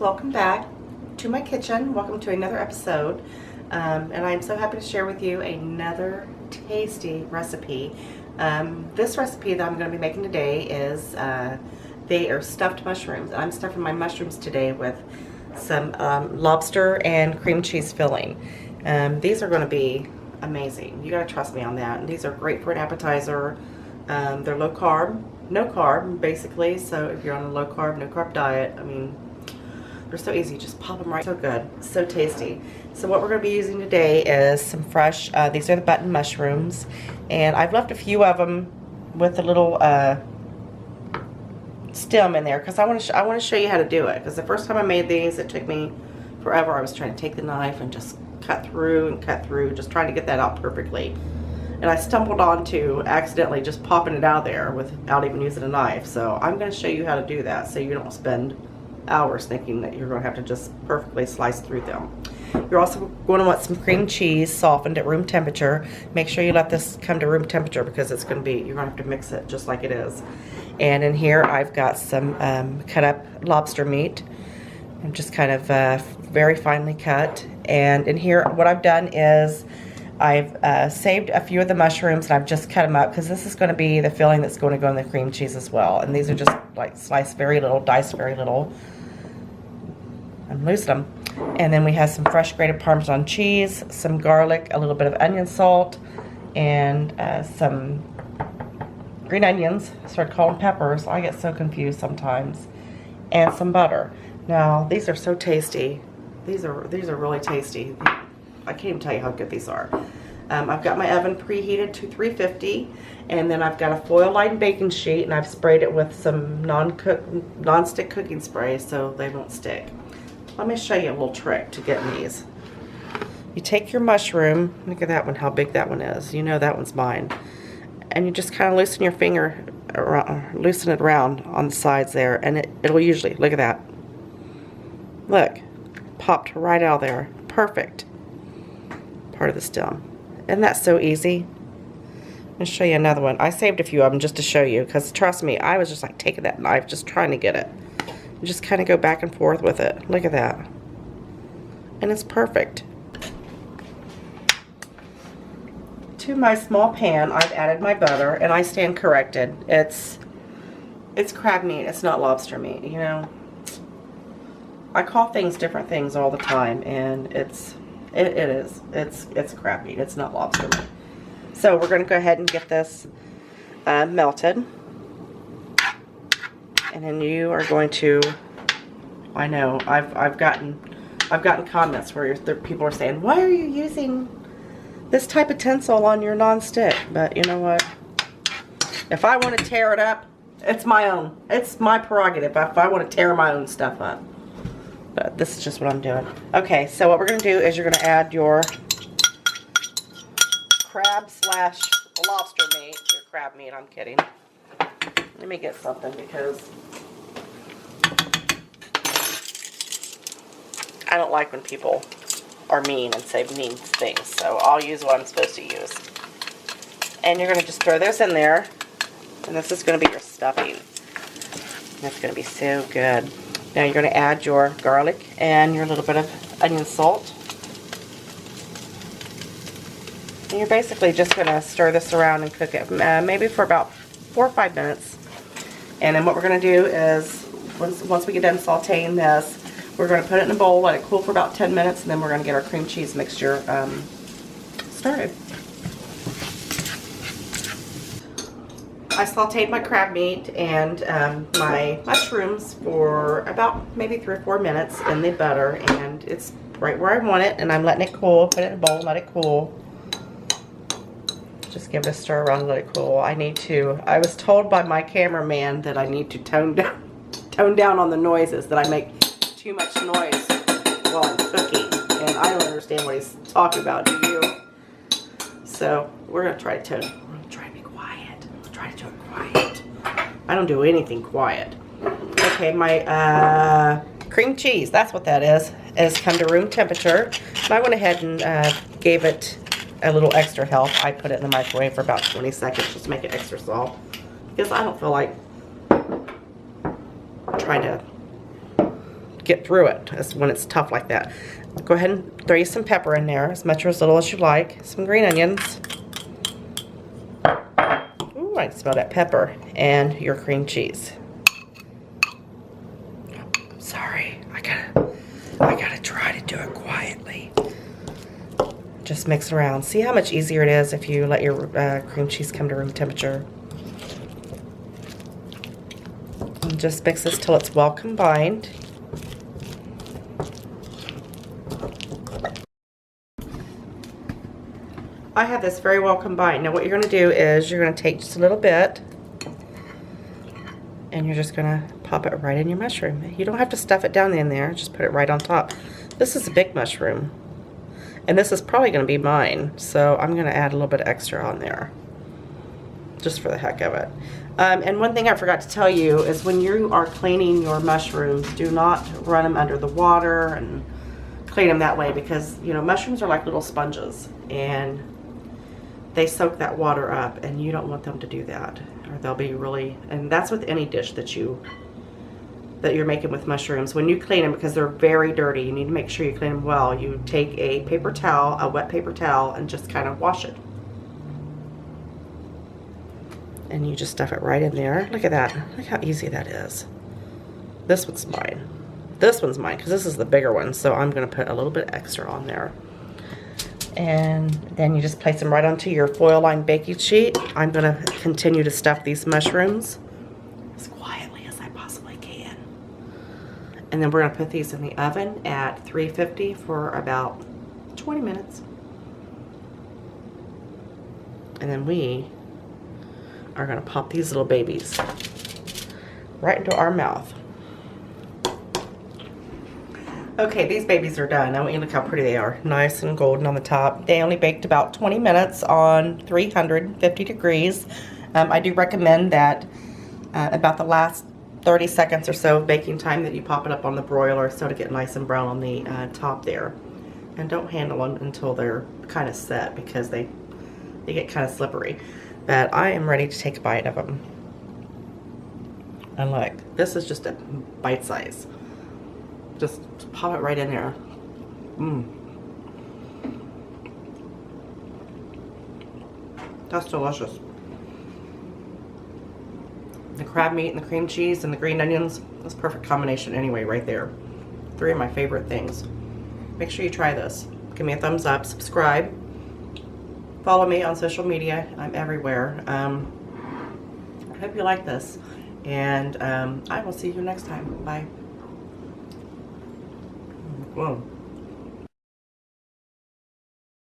welcome back to my kitchen. Welcome to another episode. And I'm so happy to share with you another tasty recipe. This recipe that I'm going to be making today is, they are stuffed mushrooms. I'm stuffing my mushrooms today with some lobster and cream cheese filling. These are going to be amazing. You got to trust me on that. And these are great for an appetizer. They're low carb, no carb basically, so if you're on a low carb, no carb diet, I mean, they're so easy, just pop them right, so good, so tasty. So what we're going to be using today is some fresh, these are the button mushrooms, and I've left a few of them with a little stem in there because I want to show you how to do it, because the first time I made these, it took me forever. I was trying to take the knife and just cut through, just trying to get that out perfectly. And I stumbled onto accidentally just popping it out of there without even using a knife. So I'm going to show you how to do that so you don't spend hours thinking that you're going to have to just perfectly slice through them. You're also going to want some cream cheese softened at room temperature. Make sure you let this come to room temperature because it's going to be, you're going to have to mix it just like it is. And in here I've got some cut up lobster meat. I'm just kind of very finely cut. And in here what I've done is I've saved a few of the mushrooms and I've just cut them up because this is going to be the filling that's going to go in the cream cheese as well. And these are just like sliced very little, diced very little. And loosen them. And then we have some fresh grated Parmesan cheese, some garlic, a little bit of onion salt, and some green onions. I started calling peppers. I get so confused sometimes. And some butter. Now these are so tasty. These are really tasty. I can't even tell you how good these are. I've got my oven preheated to 350, and then I've got a foil lined baking sheet, and I've sprayed it with some non-stick cooking spray so they won't stick. Let me show you a little trick to getting these. You take your mushroom, look at that one, how big that one is. You know that one's mine. And you just kind of loosen your finger, loosen it around on the sides there, and it'll usually, look at that. Look, popped right out of there. Perfect. Part of the stem. Isn't that so easy? I'll show you another one. I saved a few of them just to show you, because trust me, I was just like taking that knife, just trying to get it. You just kind of go back and forth with it. Look at that. And it's perfect. To my small pan, I've added my butter, and I stand corrected. It's crab meat. It's not lobster meat, you know. I call things different things all the time, and it's crab meat. It's not lobster meat. So we're going to go ahead and get this melted. And then you are going to, I know, I've gotten comments where people are saying, why are you using this type of tinsel on your non-stick? But you know what? If I want to tear it up, it's my own. It's my prerogative if I want to tear my own stuff up. But this is just what I'm doing. Okay, so what we're going to do is you're going to add your crab slash lobster meat. Your crab meat, I'm kidding. Let me get something because I don't like when people are mean and say mean things. So I'll use what I'm supposed to use. And you're going to just throw this in there. And this is going to be your stuffing. That's going to be so good. Now you're going to add your garlic and your little bit of onion salt. And you're basically just going to stir this around and cook it maybe for about 4 or 5 minutes. And then what we're going to do is, once we get done sauteing this, we're going to put it in a bowl, let it cool for about 10 minutes, and then we're going to get our cream cheese mixture started. I sauteed my crab meat and my mushrooms for about maybe 3 or 4 minutes in the butter, and it's right where I want it, and I'm letting it cool. Put it in a bowl and let it cool. Just give it a stir around and let it cool. I was told by my cameraman that I need to tone down on the noises, that I make too much noise while I'm cooking, and I don't understand what he's talking about, do you? So we're going to try to be quiet. Try to do it quiet. I don't do anything quiet. Okay, my cream cheese, that's what that is, has come to room temperature. And I went ahead and gave it a little extra help. I put it in the microwave for about 20 seconds just to make it extra soft, because I don't feel like trying to get through it. That's when it's tough like that. Go ahead and throw you some pepper in there, as much or as little as you like. Some green onions. Ooh, I can smell that pepper. And your cream cheese. Sorry, I gotta try to do it quietly. Just mix it around. See how much easier it is if you let your cream cheese come to room temperature. And just mix this till it's well combined. I have this very well combined. Now what you're going to do is you're going to take just a little bit and you're just going to pop it right in your mushroom. You don't have to stuff it down in there, just put it right on top. This is a big mushroom and this is probably going to be mine, so I'm going to add a little bit extra on there just for the heck of it. And one thing I forgot to tell you is when you are cleaning your mushrooms, do not run them under the water and clean them that way, because you know mushrooms are like little sponges and they soak that water up, and you don't want them to do that, or they'll be really, and that's with any dish that you're making with mushrooms. When you clean them, because they're very dirty, you need to make sure you clean them well. You take a paper towel, a wet paper towel, and just kind of wash it. And you just stuff it right in there. Look at that. Look how easy that is. This one's mine. This one's mine because this is the bigger one, so I'm going to put a little bit extra on there. And then you just place them right onto your foil-lined baking sheet. I'm going to continue to stuff these mushrooms as quietly as I possibly can. And then we're going to put these in the oven at 350 for about 20 minutes. And then we are going to pop these little babies right into our mouth. Okay, these babies are done. I want you to look how pretty they are. Nice and golden on the top. They only baked about 20 minutes on 350 degrees. I do recommend that about the last 30 seconds or so of baking time that you pop it up on the broiler so to get nice and brown on the top there. And don't handle them until they're kind of set, because they get kind of slippery. But I am ready to take a bite of them. And look, this is just a bite size. Just pop it right in there. That's delicious. The crab meat and the cream cheese and the green onions, that's a perfect combination anyway right there. 3 of my favorite things. Make sure you try this. Give me a thumbs up, subscribe. Follow me on social media. I'm everywhere. I hope you like this. And I will see you next time. Bye. Whoa.